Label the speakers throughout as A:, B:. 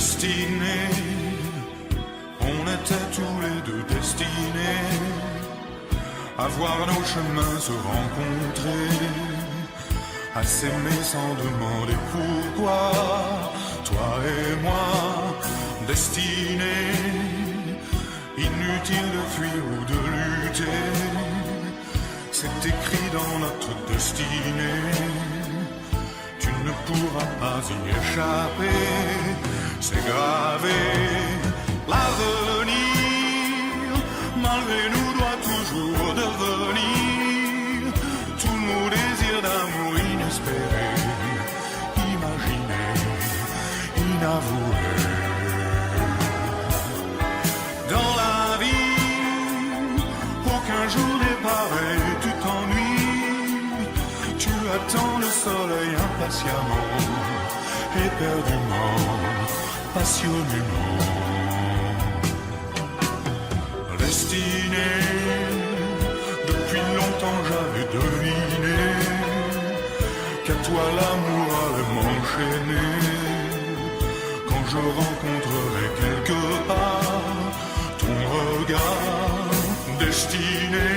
A: destinés, on était tous les deux destinés à voir nos chemins se rencontrer, à s'aimer sans demander pourquoi. Toi et moi, destinés, inutile de fuir ou de lutter, c'est écrit dans notre destinée. Tu ne pourras pas y échapper, c'est gravé. L'avenir, malgré nous, doit toujours devenir tous nos désirs d'amour inespérés, imaginés, inavoués. Dans la vie, aucun jour n'est pareil, tu t'ennuies, tu attends le soleil impatiemment, éperdument, passionnément. Destiné, depuis longtemps j'avais deviné qu'à toi l'amour allait m'enchaîner. Quand je rencontrerai quelque part ton regard destiné,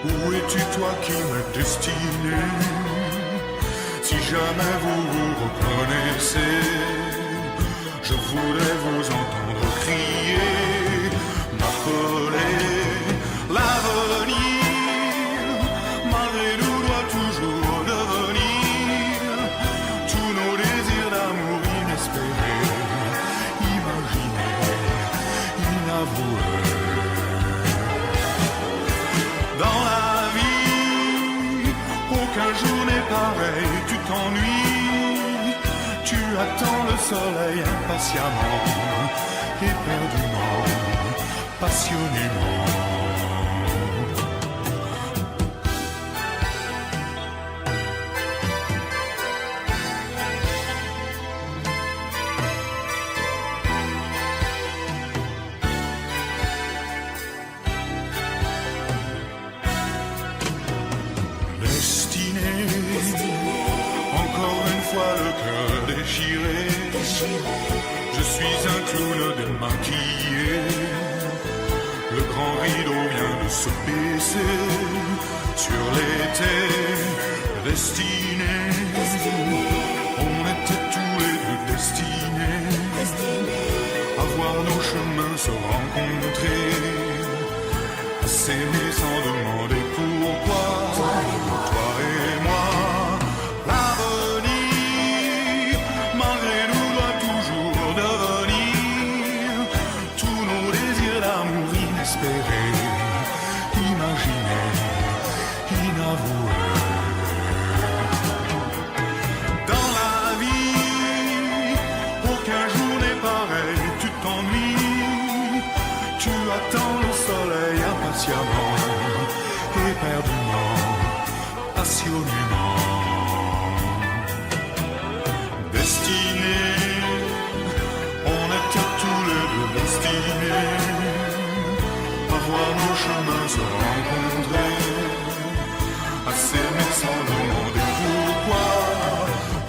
A: où es-tu toi qui m'es destiné? Si jamais vous vous reconnaissez, je voudrais vous entendre crier, m'appeler. L'avenir, malgré nous, doit toujours devenir tous nos désirs d'amour inespérés, imaginés, inavoués. Dans la vie, aucun jour n'est pareil, tu t'ennuies, tu attends le soleil impatiemment, éperdument, passionnément. Je suis un clown démaquillé, le grand rideau vient de se baisser sur l'été destiné. On était tous les deux destinés à voir nos chemins se rencontrer, à s'aimer sans demander pourquoi. Toi et moi, l'avenir, malgré nous, doit toujours devenir tous nos désirs d'amour inespérés, imaginés, inavoués. Dans la vie, aucun jour n'est pareil, tu t'ennuies, tu attends le soleil impatiemment, éperdument, passionnément. Destiné, on était tous les deux destinés à voir nos chemins se rencontrer, à s'aimer sans demander pourquoi.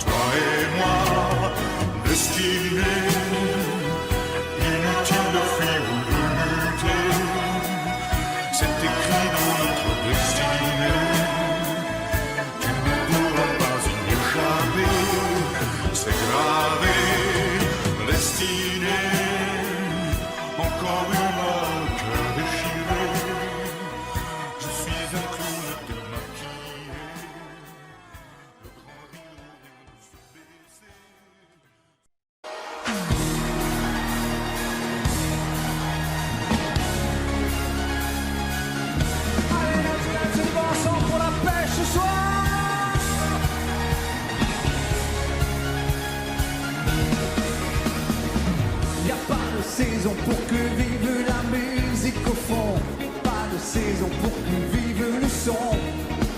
A: Toi et moi, destinés, inutile de fuir ou de lutter, c'est écrit dans notre destinée. Tu ne pourras pas y échapper, c'est gravé, destiné, encore une fois le cœur déchiré. Je suis un clown démaquillé, le grand rideau vient de se baisser.
B: Allez, c'est le bon sang pour la pêche ce soir. Y a pas de saison pour que vive la musique au fond, pas de saison pour que vive le son.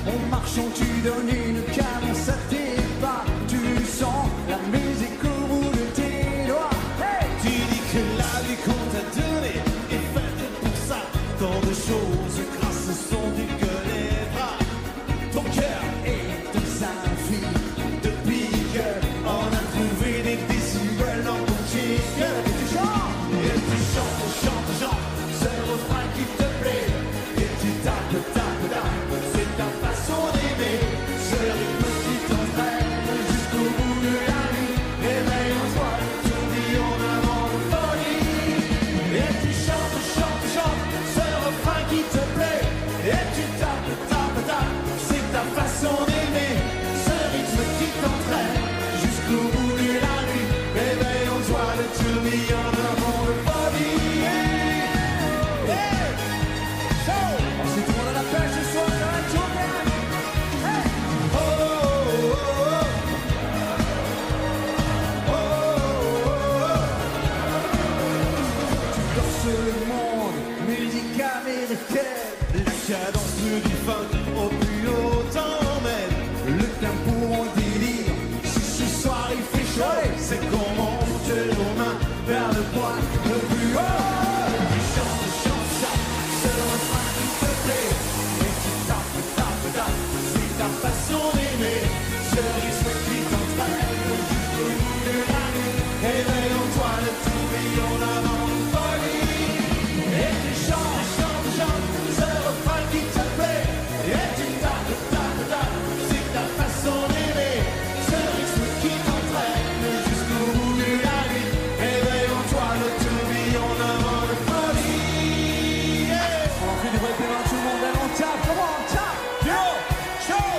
B: En marchant tu donnes une cadence à tes pas, tu sens la musique au bout de tes doigts. Hey, tu dis que la vie qu'on t'a donnée est faite pour ça, tant de choses grâce au son du gueule et bras. Ton cœur est un symphonie de pique, on a trouvé des décibels dans qu'on monte nos mains vers le point le plus haut. Tu chantes, chantes, chantes, c'est le refrain qui te plaît. Et tu tapes, tapes, tapes, c'est ta façon d'aimer. Ce rythme qui t'entraîne jusqu'au bout de la nuit. Éveille en toi le tourbillon d'avant de folie. Et tu chantes, chantes, chantes, c'est le refrain qui te plaît. Et tu tapes, tapes, tapes, c'est ta façon d'aimer. Ce rythme qui t'entraîne jusqu'au bout de la nuit. Éveille en toi le tourbillon d'avant de folie. On en fait du vrai périn, tout le monde, allez, on tape, comment on tape? Yo, show!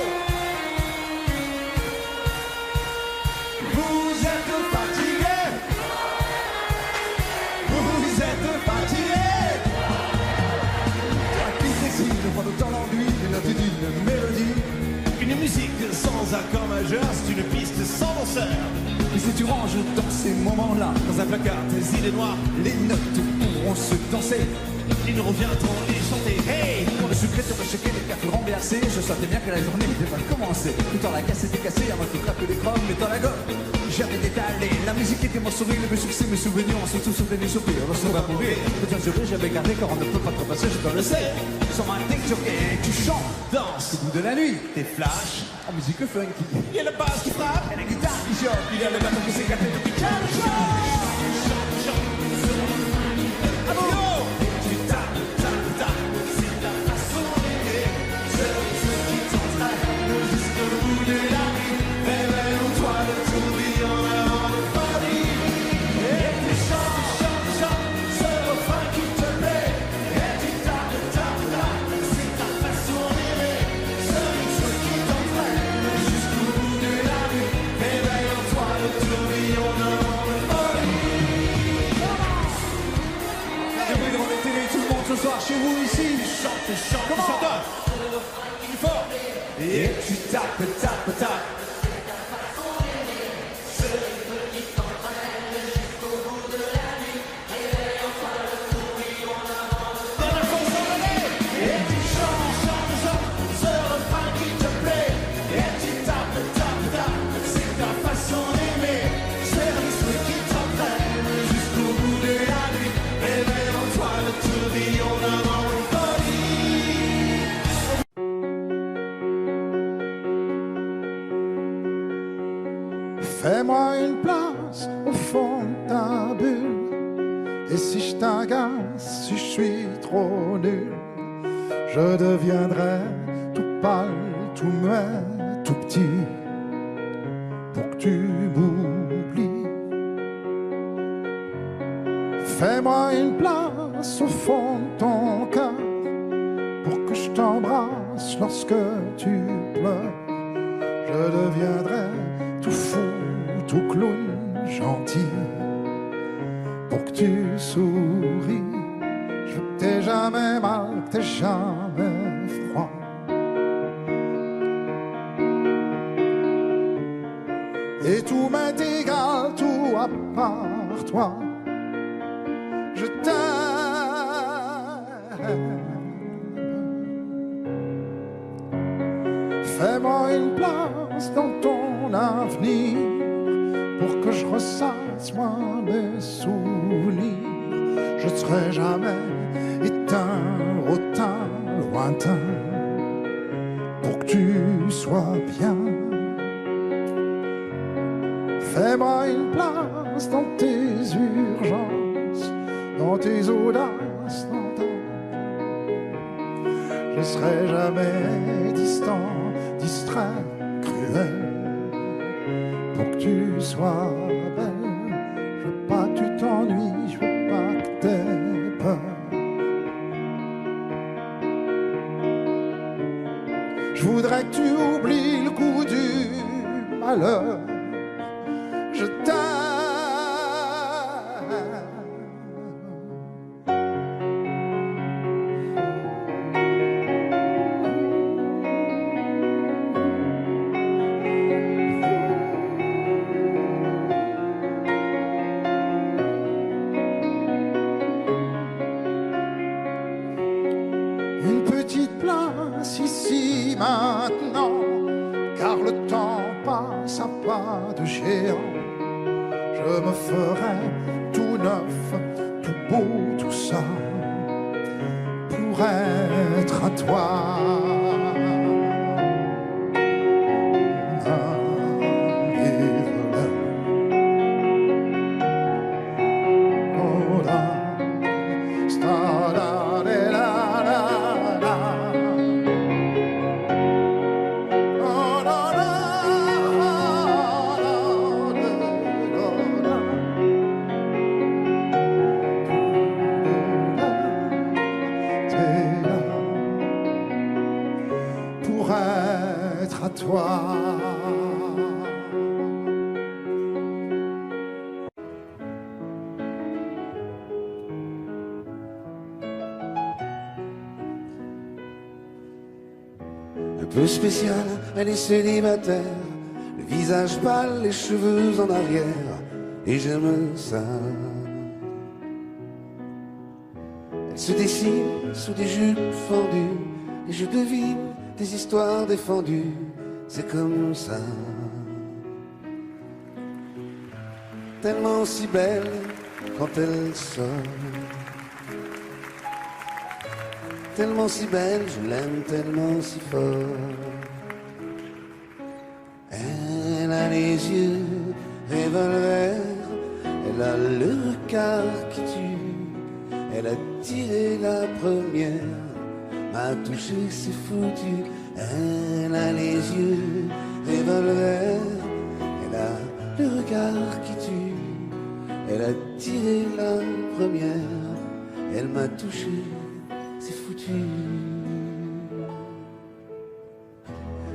B: Vous êtes fatigués. Vous êtes fatigués. La piste exige pas de temps d'ennui et la d'une mélodie.
C: Une musique sans accord majeur, c'est une piste sans danseur.
B: Et si tu ranges dans ces moments-là,
C: Dans un placard, tes idées noires,
B: les notes pourront se danser.
C: ils nous reviendront les chanter. Hey!
B: Pour le secret de rechecker les cartes renversées, je sentais bien que la journée n'était pas commencée. Tout en la casse était cassée, à moi tout claque des chromes, mais dans la gomme. J'avais détalé, la musique était mon sourire, mes succès, mes souvenirs, on se tous souvenirs, soupirs, on se va mourir. Peut-être jurer, j'avais gardé, car on ne peut pas trop passer, je dois le sais. Sans un texte, tu chantes,
C: Danse,
B: au bout de la nuit,
C: des flashs,
B: en musique funky.
C: il y a la basse qui frappe,
B: Et la guitare qui choque, il y a le bateau qui s'éclate et qui tient le choc.
C: Yo!
B: Tu tapes, tapes, tapes, c'est ta façon d'aimer. Ce rythme qui t'entraîne jusqu'au bout de la nuit. Réveille en toi le tourbillon avant de folie. Et tu chantes, chantes, chantes, ce refrain qui te plaît. Et tu tapes, tapes, tapes, c'est ta façon d'aimer. Ce rythme qui t'entraîne jusqu'au bout de la nuit. Réveille en toi le tourbillon avant de folie. Je vais remettre tout le monde ce soir chez vous ici.
C: Chante, chante,
B: Comment?
C: chante. Il faut.
B: Et tu tapes, tapes, tapes.
C: Dans la course en allée.
B: Et tu chantes, chantes, chantes, ce refrain qui te plaît. Et tu tapes, tapes, tapes, c'est ta façon d'aimer. Ce rythme qui t'entraîne jusqu'au bout de la nuit. Réveille en toi le tourbillon d'avant une folie.
D: Fais-moi une place au fond de ta bulle. Et si je t'agace, si je suis trop nul, je deviendrai tout pâle, tout muet, tout petit, pour que tu m'oublies. Fais-moi une place au fond de ton cœur, pour que je t'embrasse lorsque tu pleures. Je deviendrai tout fou, tout clown, gentil, pour que tu souris. Je veux que t'aies jamais mal, que t'aies jamais froid. Et tout m'est égal, tout à part toi. Je t'aime. Fais-moi une place dans ton avenir, pour que je ressasse moi mes souvenirs. Je serai jamais éteint, hautain, lointain, pour que tu sois bien. Fais-moi une place dans tes urgences, dans tes audaces, dans ta... Je serai jamais distant, distrait, cruel, pour que tu sois belle. Je veux pas que tu t'ennuies, je veux pas que t'aies peur. Je voudrais que tu oublies le coup du malheur. Je t'aime. Une petite place ici maintenant, car le temps passe à pas de géant. Je je me ferai tout neuf, tout beau, tout ça, pour être à toi. Pour être à toi.
E: Un peu spéciale, elle est célibataire, le visage pâle, les cheveux en arrière, et j'aime ça. Elle se dessine sous des jupes fendues, et je devine des histoires défendues, c'est comme ça. Tellement si belle quand elle sort, tellement si belle, je l'aime tellement si fort. Elle a les yeux revolver, elle a le regard qui tue, elle a tiré la première, m'a touché, c'est foutu. Elle a les yeux revolver, elle a le regard qui tue, elle a tiré la première, elle m'a touché, c'est foutu.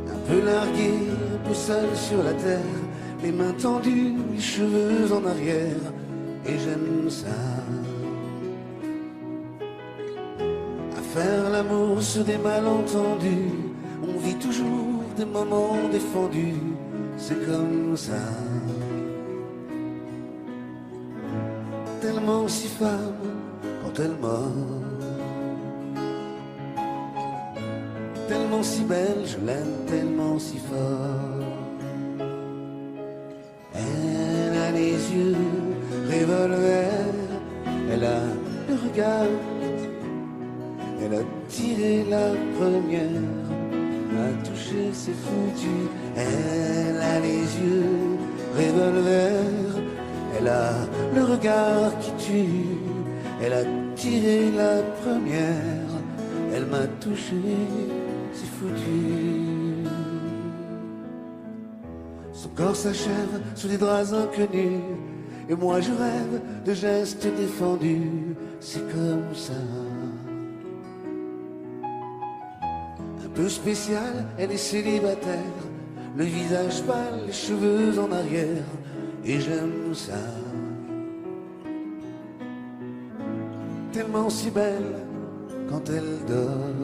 E: Un peu largué, un peu seul sur la terre, les mains tendues, les cheveux en arrière, et j'aime ça. À faire l'amour sur des malentendus, on vit toujours des moments défendus, c'est comme ça. Tellement si femme quand elle mord, tellement si belle, je l'aime tellement si fort. Elle a les yeux revolver, elle a le regard, elle a tiré la première, m'a touché, c'est foutu. Elle a les yeux revolver, elle a le regard qui tue, elle a tiré la première, elle m'a touché, c'est foutu. Son corps s'achève sous des draps inconnus, et moi je rêve de gestes défendus, c'est comme ça. Un peu spéciale, elle est célibataire, le visage pâle, les cheveux en arrière, et j'aime ça. Tellement si belle quand elle dort,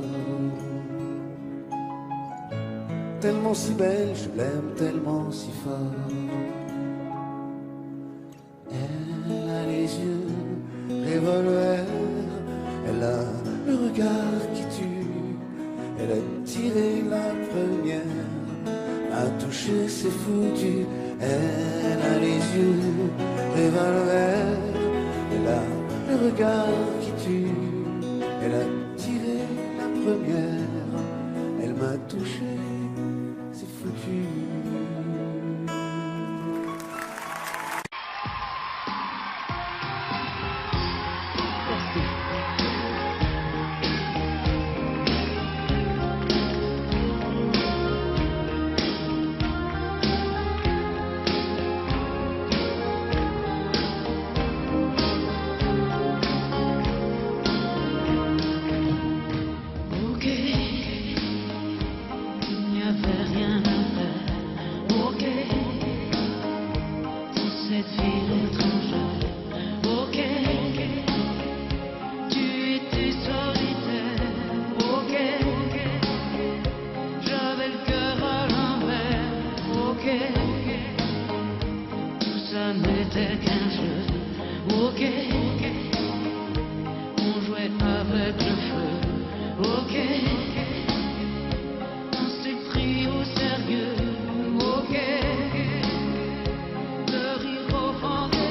E: tellement si belle, je l'aime tellement si fort. Elle a les yeux revolver, elle a le regard qui tue, elle a tiré la première, m'a touché, c'est foutu. Elle a les yeux revolver, elle a le regard qui tue, elle a tiré la première, elle m'a touché, c'est foutu.
F: De rire au vent.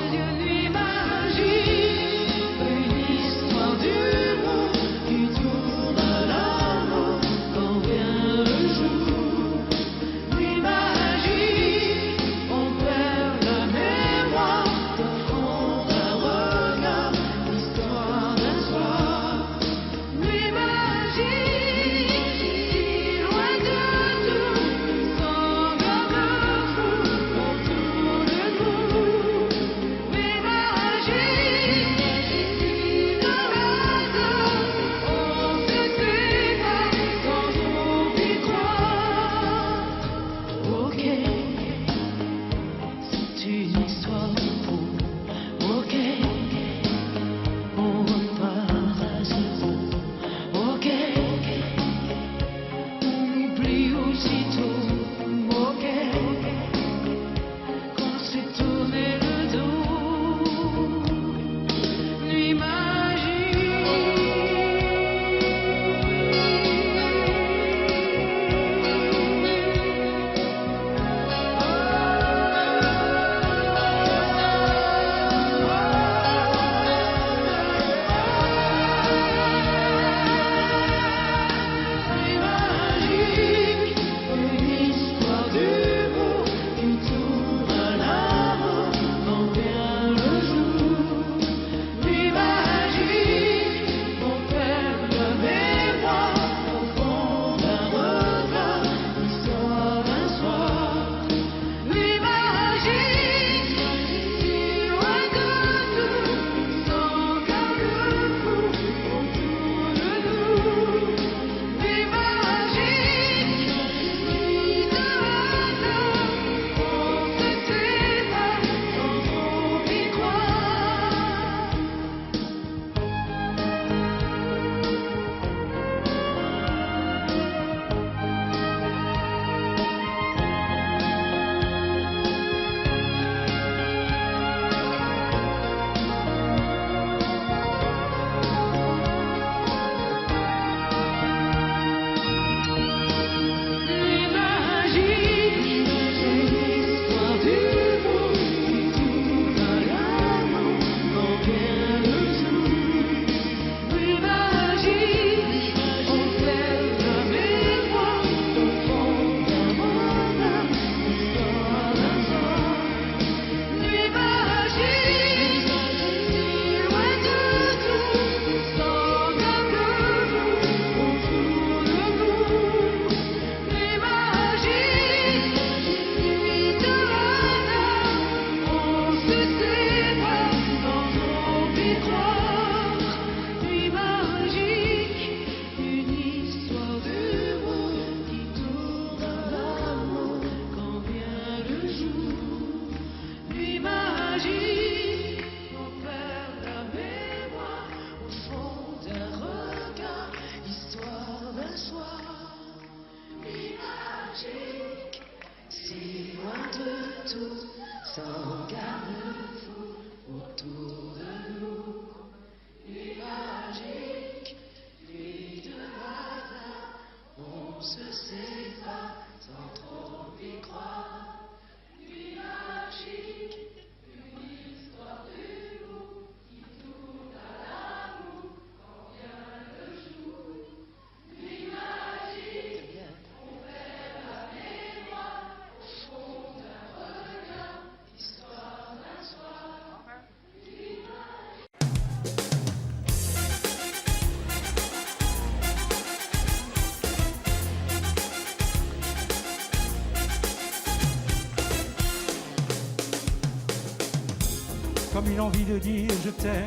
F: Comme une envie de dire je t'aime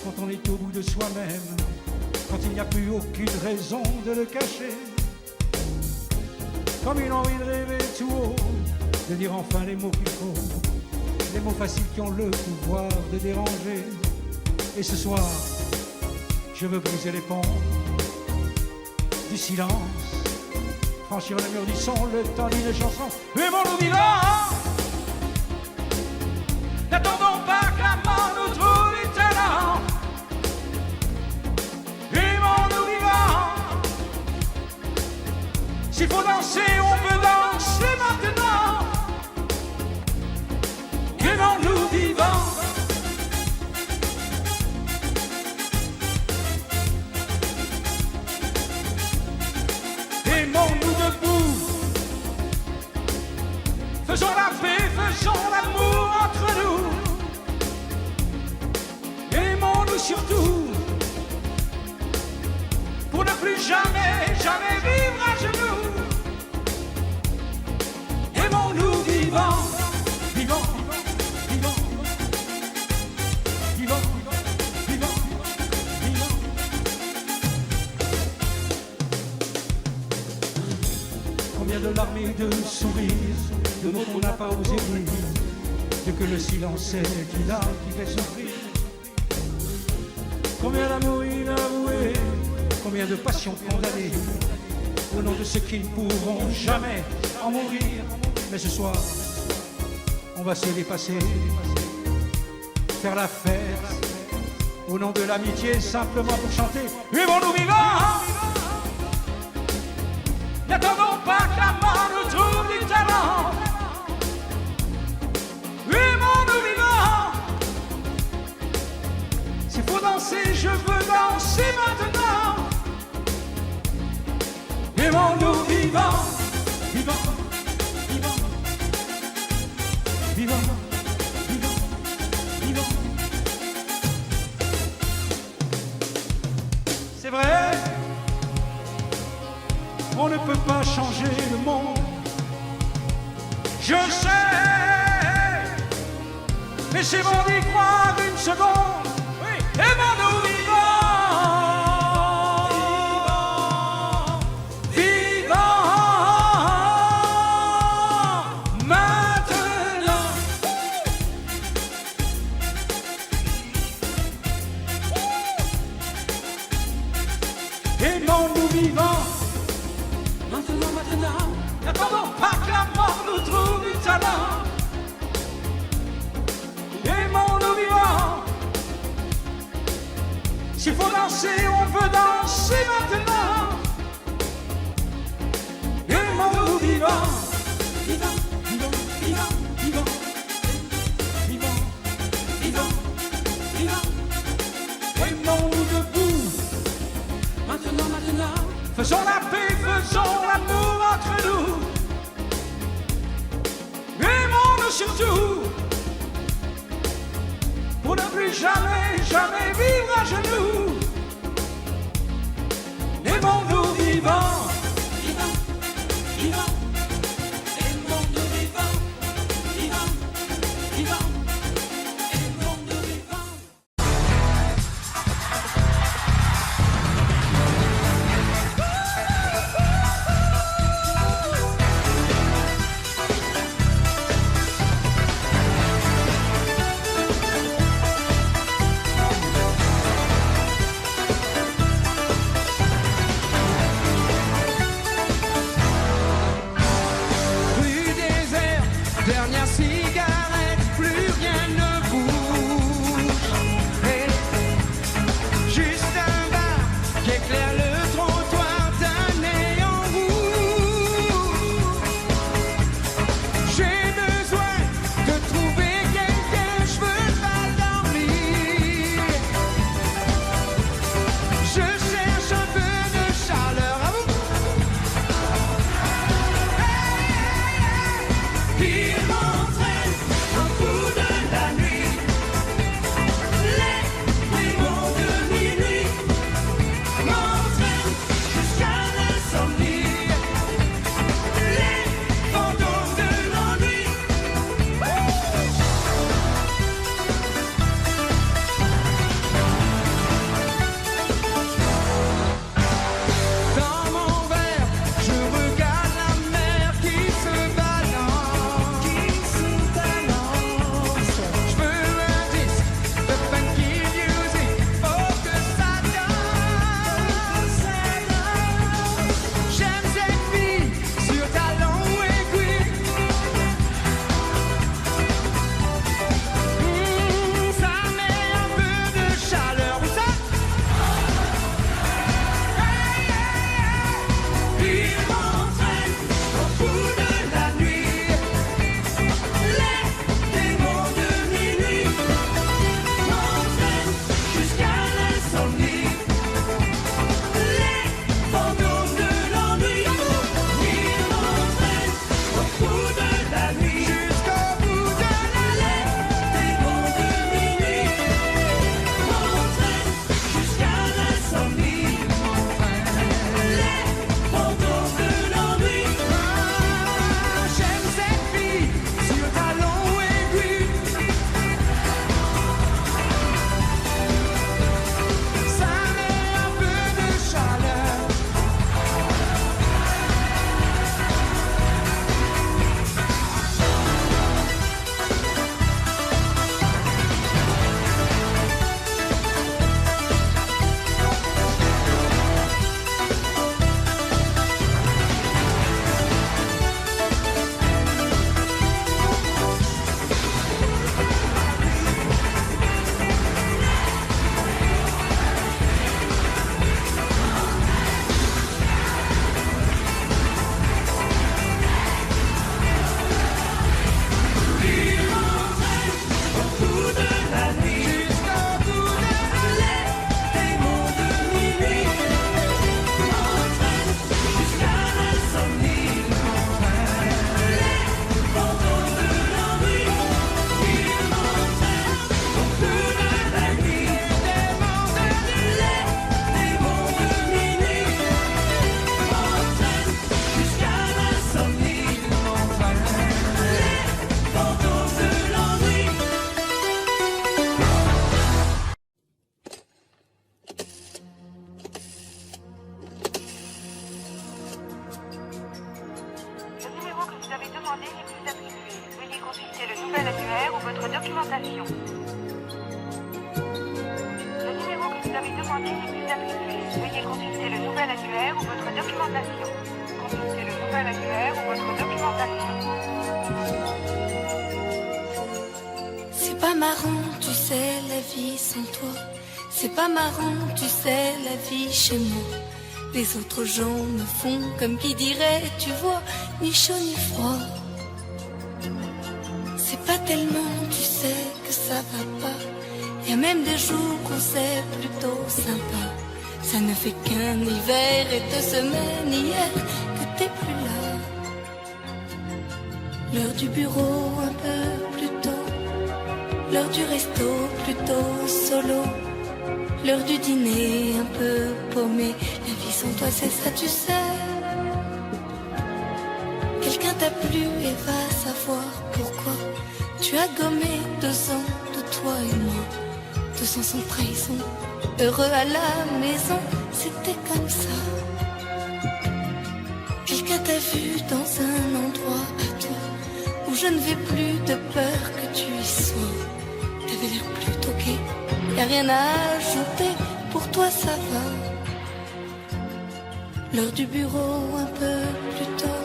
F: quand on est au bout de soi-même, quand il n'y a plus aucune raison de le cacher. Comme une envie de rêver tout haut, de dire enfin les mots qu'il faut, les mots faciles qui ont le pouvoir de déranger. Et ce soir, je veux briser les ponts du silence, franchir le mur du son, le temps d'une chanson. Aimons-nous vivants, n'attendons pas que la mort nous trouve du talent. Aimons-nous vivants, s'il faut danser, on peut danser maintenant. Aimons-nous vivants. Aimons-nous debout, faisons la paix, faisons l'amour entre nous. Aimons-nous surtout, pour ne plus jamais, jamais vivre à genoux. Aimons-nous vivants, vivants, vivants, vivants, vivants, vivants. Combien de larmes et de sourires, de mots qu'on n'a pas osé dire, de que le silence est une âme qui fait souffrir. Combien d'amour inavoué, combien de passions condamnées, au nom de ceux qui ne pourront jamais en mourir. Mais ce soir, on va se dépasser, faire la fête, au nom de l'amitié, simplement pour chanter. Vivons-nous vivants, n'attendons pas que la mort nous trouve du talent. Vivons-nous vivants, s'il faut danser, je veux danser maintenant. Vivons-nous vivants, vivants, vivants, vivants, vivants, vivants. C'est vrai, on ne peut pas changer le monde. Je sais, mais c'est bon d'y croire une seconde. Oui. Aimons-nous vivants, vivants, maintenant. Aimons-nous vivants, maintenant, maintenant. N'attendons pas que la mort nous trouve du talent. Aimons-nous vivants, s'il faut danser, on veut danser maintenant. Aimons-nous vivants, vivants, vivants, vivants, vivants, vivants, vivants, vivants. Aimons-nous debout, maintenant, maintenant. Faisons la paix, faisons l'amour entre nous. Aimons-nous surtout, pour ne plus jamais, jamais vivre à genoux. Aimons-nous vivants, vivants, vivants. Aimons-nous vivants, vivants, vivants. Aimons-nous vivants.
G: annuaire ou votre documentation. Consultez le nouvel annuaire ou votre documentation.
H: C'est pas marrant, tu sais, la vie sans toi. C'est pas marrant, tu sais, la vie chez moi. Les autres gens me font comme qui dirait, tu vois, ni chaud ni froid. C'est pas tellement, tu sais, que ça va pas. Y a même des jours où c'est plutôt sympa. Ça ne fait qu'un hiver et 2 semaines hier que t'es plus là. L'heure du bureau un peu plus tôt. L'heure du resto plutôt solo. L'heure du dîner un peu paumé. La vie sans toi c'est ça tu sais. Quelqu'un t'a plu et va savoir pourquoi. Tu as gommé 2 ans de toi et moi. 2 ans sans trahison. Heureux à la maison, c'était comme ça. Quelqu'un t'a vu dans un endroit à toi où je ne vais plus de peur que tu y sois. T'avais l'air plutôt gai, y'a rien à ajouter, pour toi ça va. L'heure du bureau un peu plus tôt.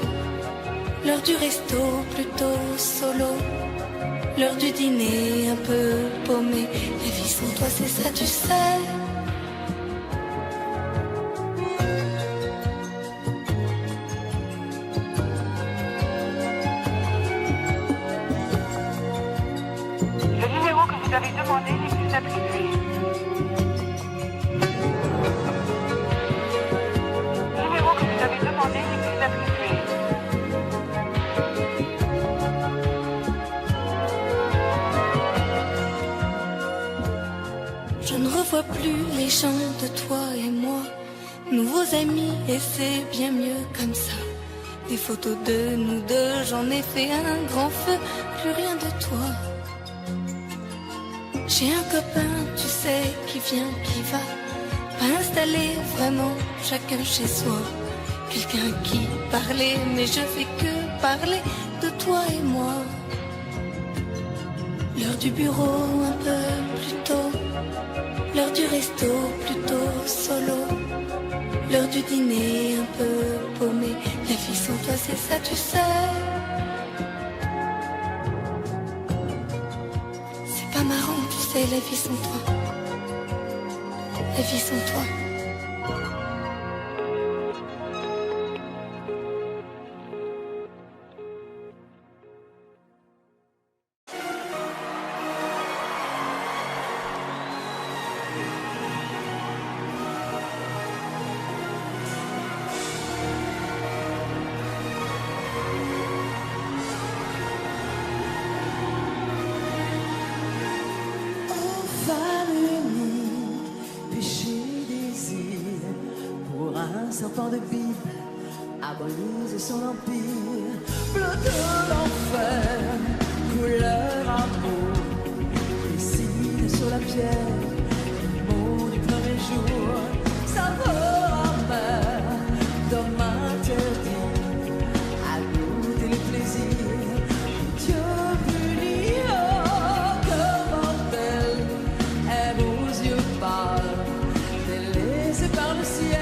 H: L'heure du resto plutôt solo. L'heure du dîner un peu paumé. La vie sans toi c'est ça tu sais.
G: Le numéro que vous avez demandé n'est plus attribué. Le numéro que vous avez demandé n'est plus attribué.
H: Je ne revois plus les gens de toi et moi. Nouveaux amis et c'est bien mieux comme ça. Des photos de nous deux, j'en ai fait un grand feu. Plus rien de toi. J'ai un copain, tu sais, qui vient, qui va. Pas installé vraiment, chacun chez soi. Quelqu'un qui parlait, mais je fais que parler de toi et moi. L'heure du bureau un peu plus tôt. L'heure du resto plutôt solo. L'heure du dîner un peu paumé. La vie sans toi c'est ça tu sais. C'est pas marrant tu sais la vie sans toi. La vie sans toi.
B: Serpent de Bible agonise son empire, bleu de l'enfer, couleur amour, dessine sur la pierre les mots du premier jour, saveur amère, d'homme interdit, à goûter le plaisir, Dieu puni, oh, que mortel, aime aux yeux pâles, délaissé par le ciel.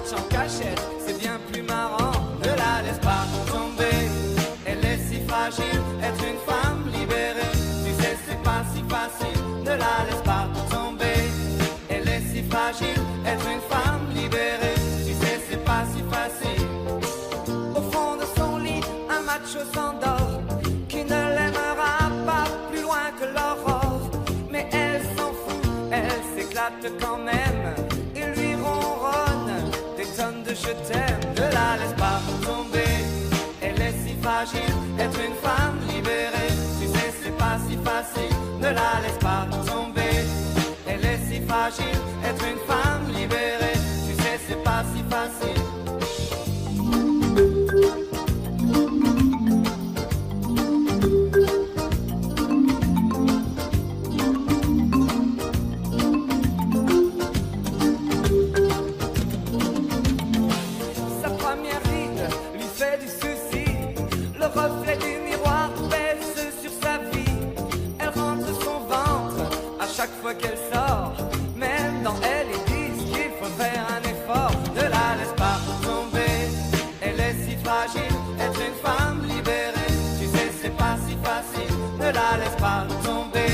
B: match en cachette, c'est bien plus marrant. Ne la laisse pas tomber, elle est si fragile, être une femme libérée. Tu sais, c'est pas si facile, ne la laisse pas tomber. Elle est si fragile, être une femme libérée. Tu sais, c'est pas si facile. Au fond de son lit, un macho s'endort, qui ne l'aimera pas plus loin que l'aurore. Mais elle s'en fout, elle s'éclate quand même. Il lui ronronne des tonnes de je t'aime. Ne la laisse pas tomber, elle est si fragile, être une femme libérée. Tu sais, c'est pas si facile, ne la laisse pas tomber. Elle est si fragile, être une femme libérée. Tu sais, c'est pas si facile. Reflet du miroir pèse sur sa vie. Elle rentre son ventre à chaque fois qu'elle sort. Même dans elle, ils disent qu'il faut faire un effort. Ne la laisse pas tomber, elle est si fragile, être une femme libérée. Tu sais, c'est pas si facile, ne la laisse pas tomber.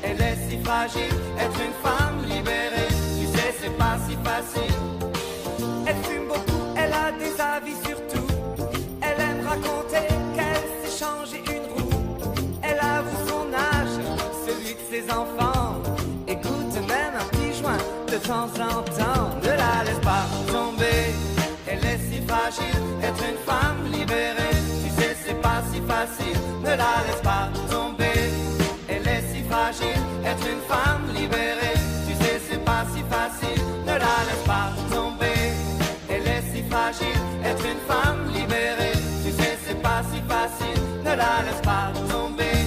B: Elle est si fragile, être une femme libérée. Tu sais, c'est pas si facile. Elle fume beaucoup, elle a des avis sur tout. Elle aime raconter qu'elle s'est changé une roue. Elle avoue son âge, celui de ses enfants. Écoute même un petit joint de temps en temps. Ne la laisse pas tomber, elle est si fragile, être une femme libérée. Tu sais, c'est pas si facile, ne la laisse pas tomber. Elle est si fragile, être une femme libérée. Tu sais, c'est pas si facile, ne la laisse pas tomber. Elle est si fragile, être une femme libérée. Tu sais, c'est pas si facile, ne la laisse pas tomber.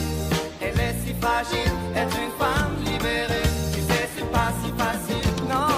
B: Elle est si fragile, être une femme libérée. Tu sais, c'est pas si facile, non.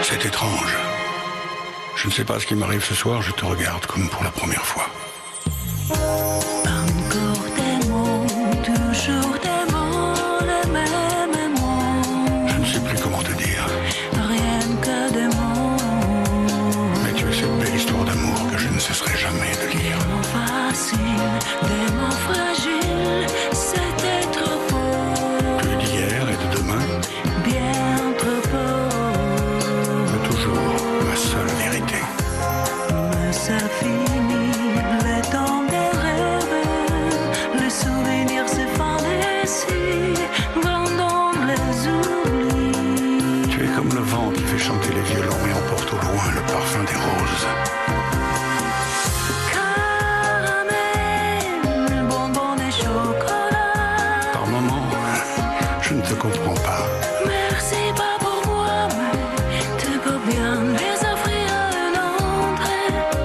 I: C'est étrange. Je ne sais pas ce qui m'arrive ce soir, je te regarde comme pour la première fois.
J: Encore des mots, toujours des mots, les mêmes mots.
I: Je ne sais plus comment te dire.
J: Rien que des mots.
I: Mais tu es cette belle histoire d'amour que je ne cesserai jamais de lire.
J: Des mots faciles, des mots fragiles, c'était trop beau.
I: Que d'hier et de demain.
J: Bien trop beau.
I: Mais toujours ma seule vérité.
J: Mais ça finit, le temps des rêves, les souvenirs se fantasient, vendant les oublis.
I: Tu es comme le vent qui fait chanter les violons et emporte au loin le parfum des roses.
J: Caramel, bonbons et chocolat.
I: Par moments, je ne te comprends pas.
J: Merci pas pour moi, mais tu peux bien les offrir à un autre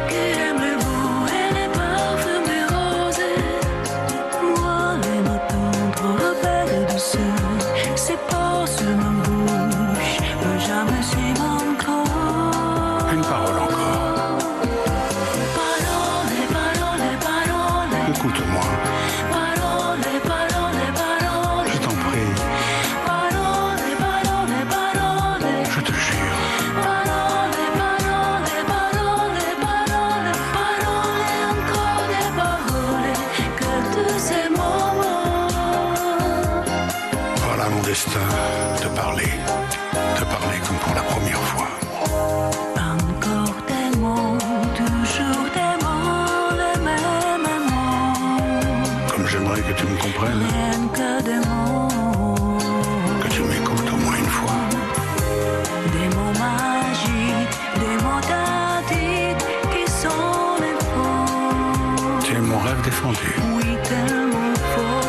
J: qui aime le goût et les parfums des roses. Moi, les mots tendres, belles douceur, c'est pas sur ma bouche, jamais sur mon corps.
I: Une parole encore.
J: Parole, parole, parole.
I: Écoute-moi,
J: Parole, parole, parole.
I: je t'en prie,
J: Parole, parole, parole.
I: je te jure.
J: Parole, parole, parole, parole. Parole et encore des paroles que tous ces moments.
I: destin de parler comme pour la première fois.
J: Encore des mots, toujours des mots, les mêmes mots.
I: Comme j'aimerais que tu me comprennes,
J: Rien que des mots,
I: que tu m'écoutes au moins une fois.
J: des mots magiques, des mots tactiques qui sont les faux.
I: Tu es mon rêve défendu,
J: Oui, tellement faux.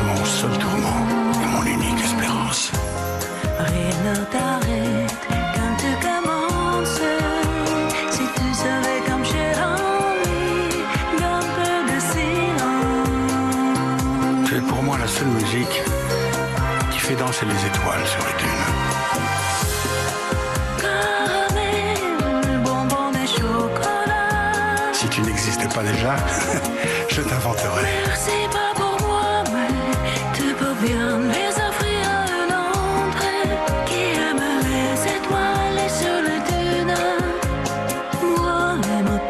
I: mon seul tourment et mon unique espérance.
J: Rien ne t'arrête quand tu commences. Si tu savais comme j'ai envie d'un peu de silence.
I: Tu es pour moi la seule musique qui fait danser les étoiles sur les dunes.
J: Caramel, bonbon et chocolat.
I: Si tu n'existais pas déjà, je t'inventerai.
J: Merci pas pour moi, mais tu peux bien les offrir à un autre qui aime les étoiles et sur les dunes. Moi, les mots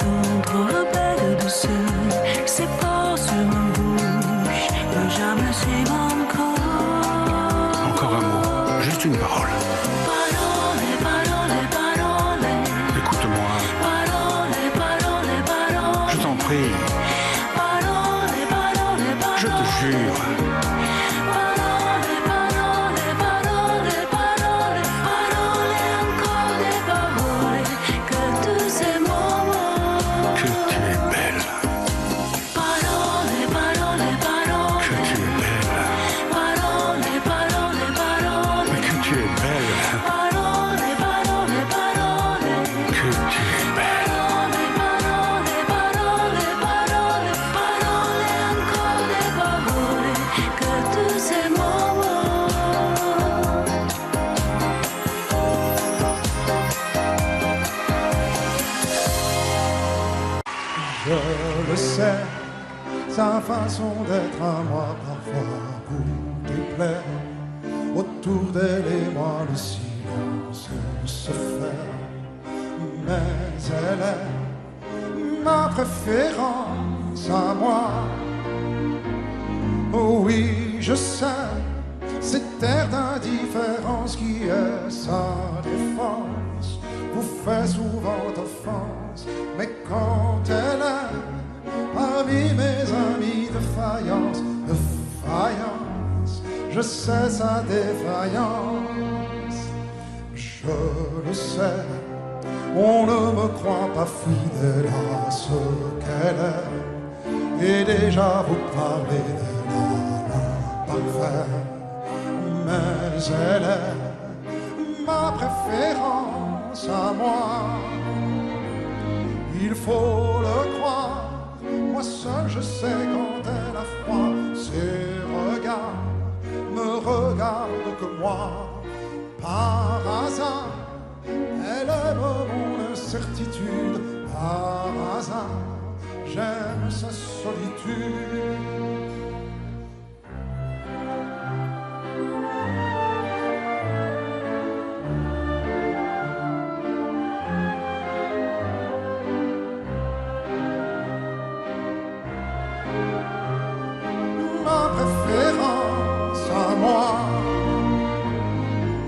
J: trop belles douceur, c'est pas sur ma bouche, mais jamais c'est mon corps.
I: Encore un mot, juste une parole.
J: Parole, parole, parole.
I: Écoute-moi,
J: Parole, parole, parole.
I: je t'en prie,
J: Parole, parole, parole.
I: je te jure.
J: Parole, parole, parole, parole, parole, encore des paroles, que tous ces moments.
I: Que tu es belle,
J: Parole, parole, parole,
I: que tu es belle,
J: parole, parole, parole,
I: mais que tu es belle,
J: parole, parole, parole,
I: que tu es belle.
J: parole, parole, parole, parole, encore des paroles, que tous ces moments.
D: Je le sais, sa façon d'être à moi parfois vous déplaît. Autour d'elle et moi le silence se fait. Mais elle est ma préférence à moi. Oh oui, je sais, cet air d'indifférence qui est sa défense vous fait souvent offense. Mais quand elle est parmi mes amis de faïence, je sais sa défaillance. Je le sais, on ne me croit pas fidèle à ce qu'elle est, et déjà vous parlez de l'imparfait. Mais elle est ma préférence à moi. Il faut le croire, moi seul je sais quand elle a froid. Ses regards me regardent que moi. Par hasard, elle aime mon incertitude. Par hasard, j'aime sa solitude. Ma préférence à moi,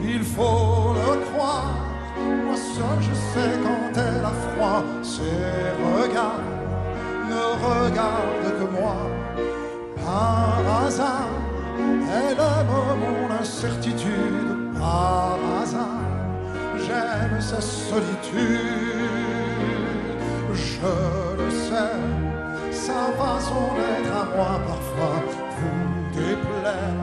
D: il faut le croire. Moi seul je sais quand elle a froid. Ses regards ne regardent que moi. Par hasard, elle aime mon incertitude. Par hasard, j'aime sa solitude. Je le sais, sa façon d'être à moi parfois vous déplaît.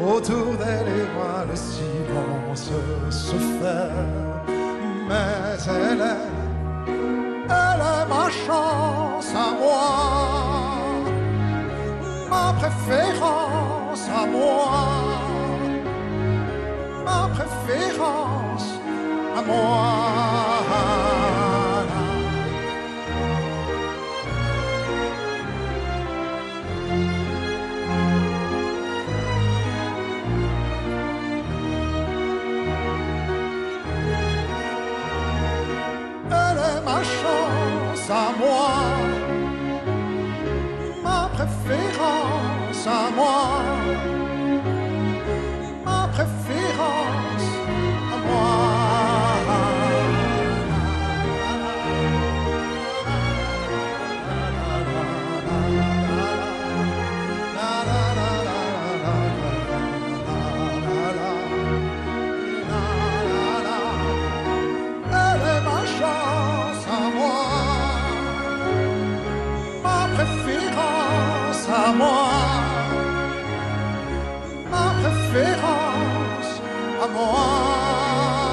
D: Autour d'elle et moi le silence se fait. Mais elle est ma chance à moi, ma préférence à moi, ma préférence à moi. Ma chance à moi, ma préférence à moi, ma préférence à moi, ma préférence à moi.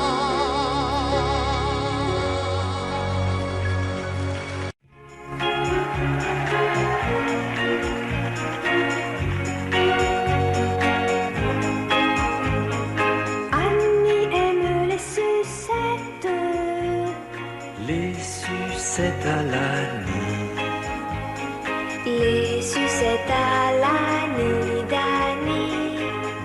J: Annie aime les sucettes.
K: Les sucettes à l'Annie.
J: Les sucettes à l'Annie d'Annie.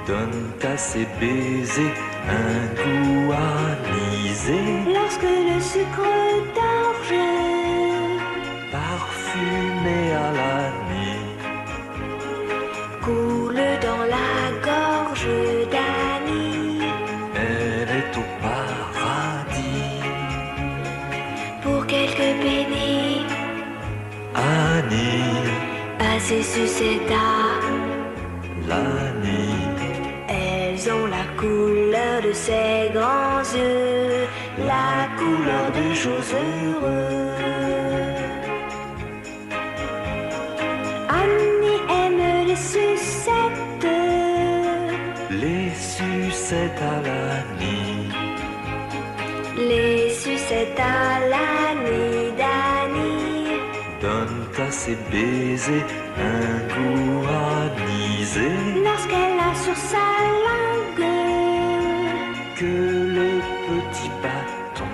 K: Donne à ses baisers un goût anisé.
J: Lorsque le sucre d'orge
K: Parfumé à l'Annie.
J: coule dans la gorge d'Annie.
K: Elle est au paradis.
J: Pour quelques pennies,
K: Annie,
J: à ses sucettes à
K: l'Annie.
J: elles ont la couleur de ses grands yeux, la couleur des jours heureux. Annie aime les sucettes.
K: Les sucettes à l'Annie.
J: Les sucettes à l'Annie d'Annie.
K: Donne à ses baisers un goût anisé.
J: Lorsqu'elle a sur sa langue
K: Que le petit bâton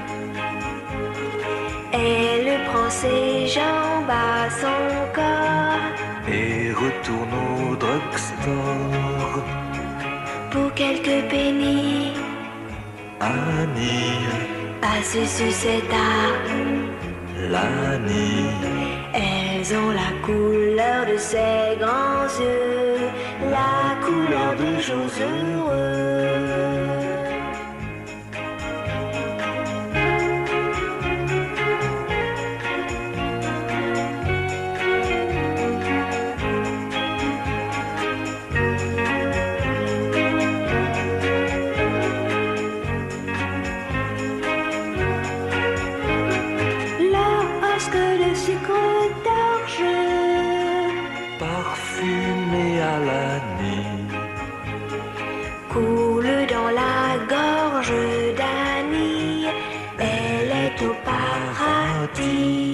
J: elle prend ses jambes à son corps.
K: et retourne au drugstore.
J: Pour quelques pennies,
K: Annie,
J: à ses sucettes à
K: l'Annie.
J: elles ont la couleur de ses grands yeux, la couleur des jours heureux. Lorsque le sucre d'orge
K: Parfumé à l'Annie.
J: coule dans la gorge d'Annie, elle est au paradis.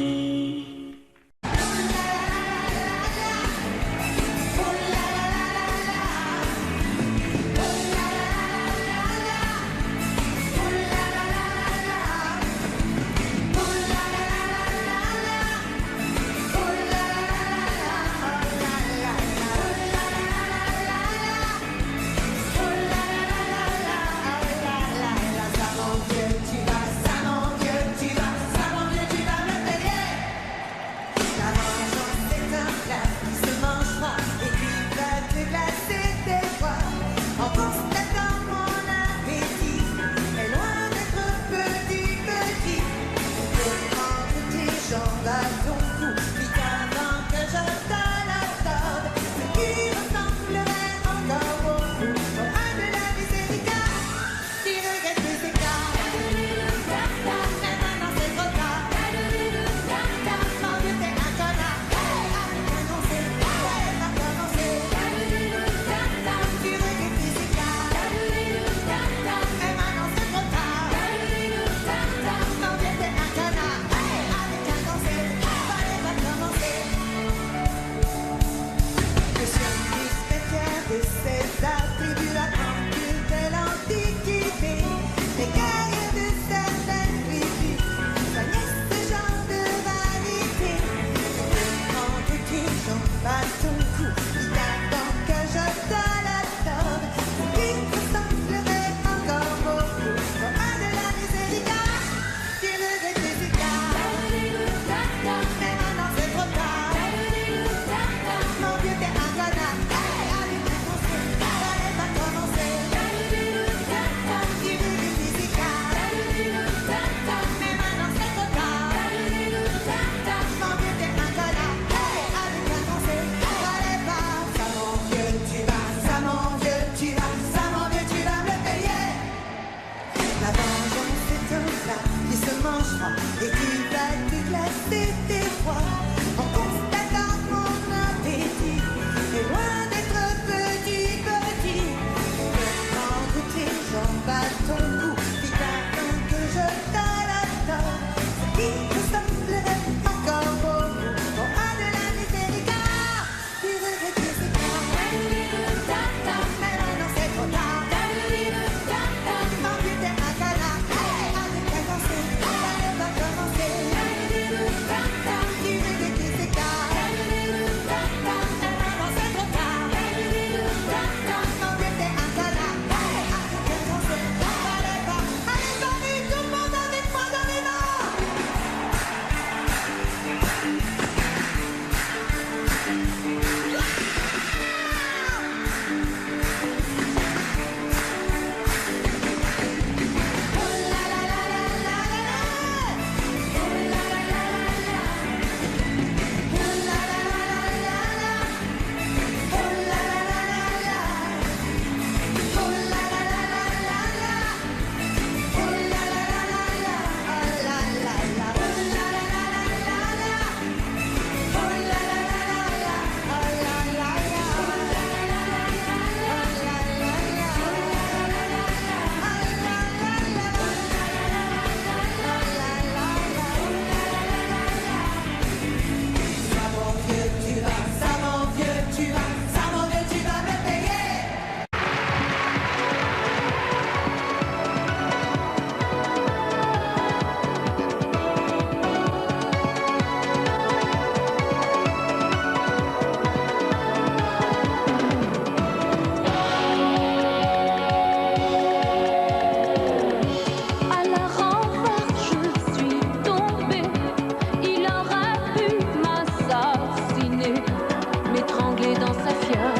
J: narguer dans sa fièvre.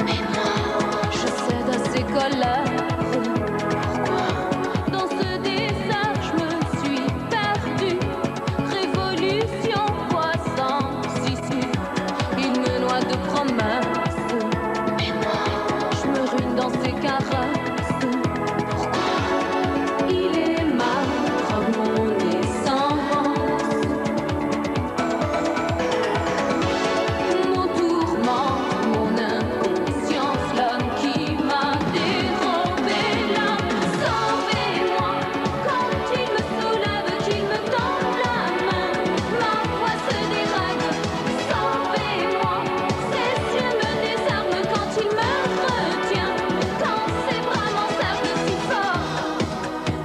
J: Mais moi, je cède à ses colères. Pourquoi? Dans ce désert, je me suis perdue. Révolution, poisson, si, il me noie de promesses. Mais moi, je me ruine dans ses caresses. Pourquoi? Il est ma robe, mon descendance. Mon tourment, mon inconscience, l'homme qui m'a dérobé l'âme. Sauvez-moi quand il me soulève, qu'il me tend la main. Ma voix se dérègle. Sauvez-moi, ses yeux me désarment quand il me retient. Quand ses bras m'encerclent si fort,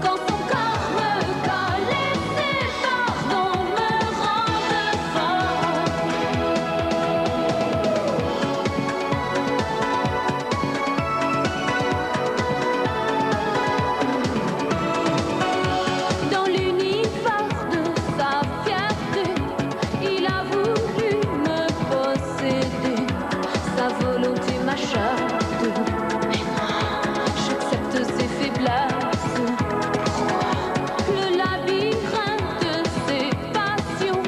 J: quand son corps me colle et ses pardons me rendent fort. Dans l'univers de sa fierté, il a voulu me posséder. Sa volonté m'achète. Mais moi, j'accepte ses faiblesses. Le labyrinthe de ses passions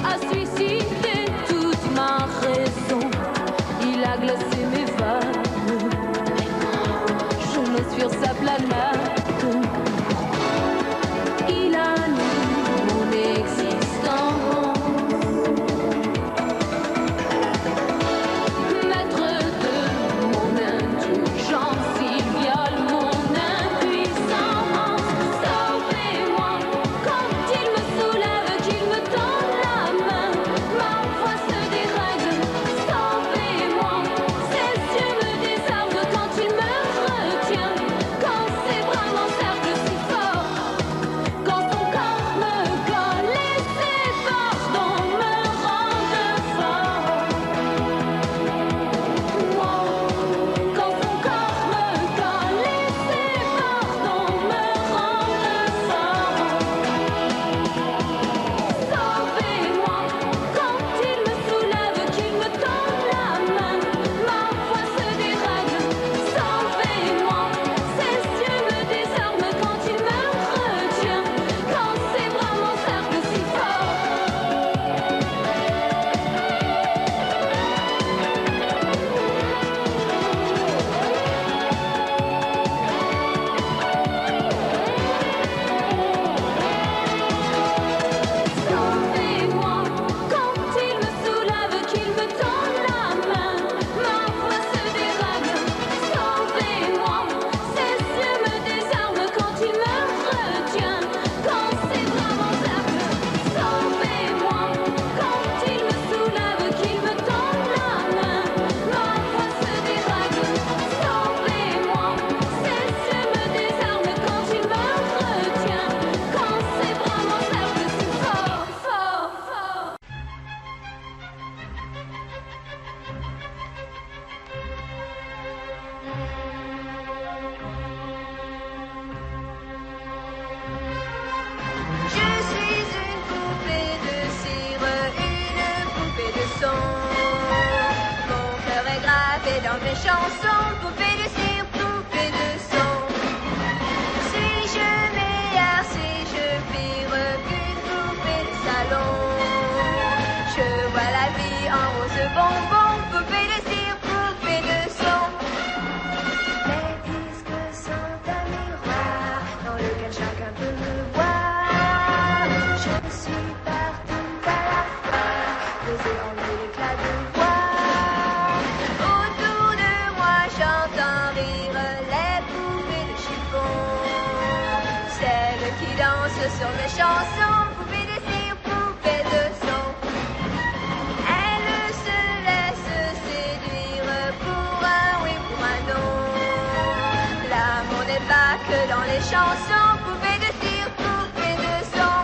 J: a suicidé toute ma raison. Il a glacé mes veines. Mais moi, je laisse fuir sa planète. Il annule mon existence. Maître de mon indulgence, il viole mon impuissance. Sauvez-moi quand il me soulève, qu'il me tend la main. Ma voix se dérègle. Sauvez-moi, ses yeux me désarment quand il me retient. Quand ses bras m'encerclent si fort, quand son corps me colle et ses pardons me rendent fort. Moi, quand son corps me colle et ses pardons me rendent fort. Sauvez-moi quand il me soulève, qu'il me tend la main. Ma voix se dérègle. Sauvez-moi, ses yeux me désarment quand il me retient. Quand ses bras m'encerclent si fort. Sauvez-moi quand il me soulève, qu'il me tend la main. Ma voix se dérègle. Sauvez-moi, ses yeux me désarment quand il me retient. Quand ses bras m'encerclent. Sauvez-moi quand il me soulève, qu'il me tend la main. Ma voix se dérègle. Sauvez-moi, ses yeux me désarment quand il me retient. Quand ses bras m'encerclent si fort, fort, fort.
L: Je suis une poupée de cire, une poupée de son. Mon cœur est gravé dans mes chansons, poupée de cire, poupée de son. Suis-je meilleure, suis-je pire qu'une poupée de salon? Je vois la vie en rose bonbon, poupée de cire, poupée de son. Les disques sont un miroir dans lequel chacun peut me voir. Je suis partout à la fois, posé en l'éclat de voix. Autour de moi, j'entends rire les poupées de chiffon. Celles qui dansent sur mes chansons, poupées de cire, poupées de son. Elles se laissent séduire pour un oui, pour un non. L'amour n'est pas que dans les chansons, poupées de cire, poupées de son.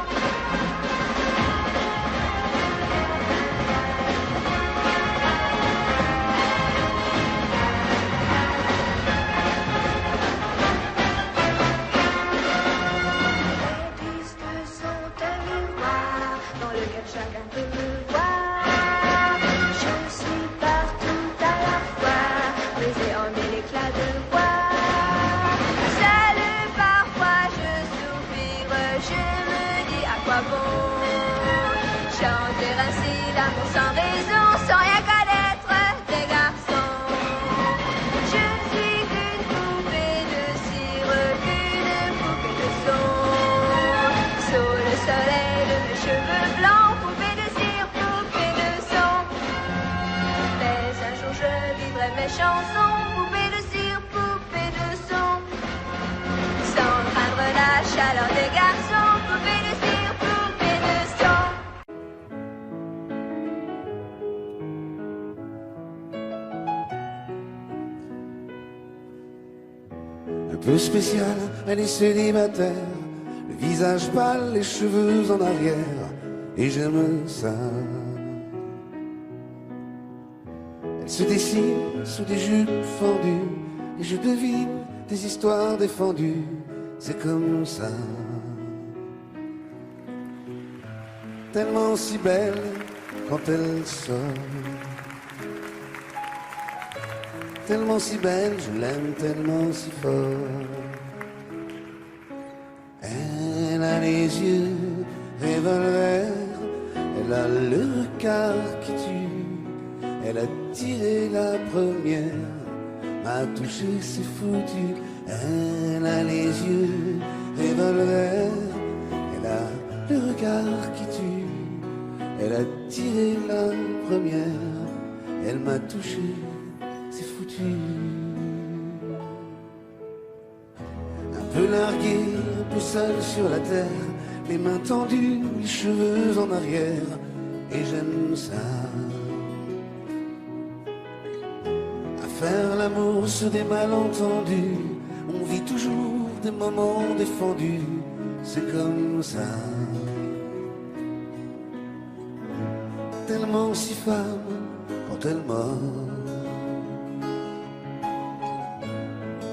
L: chacun peut me voir. Je suis pas vraie chanson, poupée de cire, poupée de son. Sans craindre la chaleur des garçons, poupée de cire, poupée de son.
E: Un peu spéciale, elle est célibataire, le visage pâle, les cheveux en arrière, et j'aime ça. Elle se dessine sous des jupes fendues, et je devine des histoires défendues, c'est comme ça. Tellement si belle quand elle sort, tellement si belle, je l'aime tellement si fort. Elle a les yeux revolver, elle a le regard qui tue, elle a tiré la première, m'a touché, c'est foutu. Elle a les yeux revolver, elle a le regard qui tue, elle a tiré la première, elle m'a touché, c'est foutu. Un peu largué, un peu seul sur la terre, les mains tendues, les cheveux en arrière, et j'aime ça. À faire l'amour sur des malentendus, on vit toujours des moments défendus, c'est comme ça. Tellement si femme quand elle mord,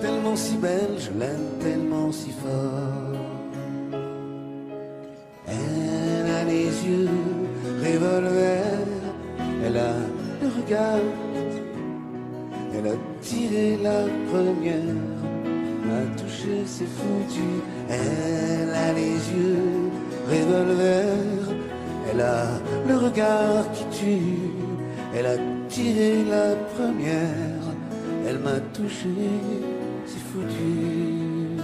E: tellement si belle, je l'aime tellement si fort. Elle a les yeux revolver, elle a le regard, elle a tiré la première, m'a touché, c'est foutu. Elle a les yeux revolver, elle a le regard qui tue, elle a tiré la première, elle m'a touché, c'est foutu.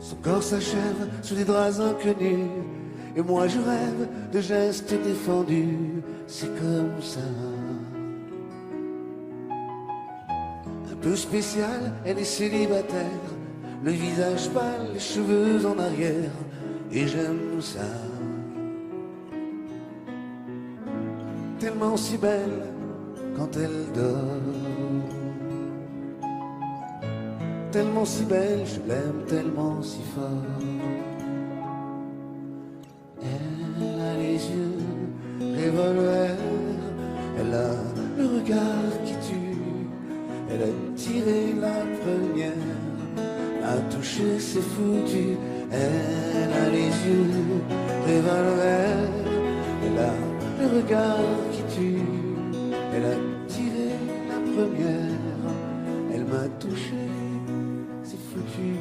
E: Son corps s'achève sous des draps inconnus, et moi je rêve de gestes défendus, c'est comme ça. Un peu spéciale, elle est célibataire, le visage pâle, les cheveux en arrière, et j'aime ça. Tellement si belle quand elle dort, tellement si belle, je l'aime tellement si fort. Elle a les yeux revolver, elle a le regard qui tue, elle a tiré la première, m'a touché, c'est foutu. Elle a les yeux revolver, elle a le regard qui tue, elle a tiré la première, elle m'a touché, c'est foutu.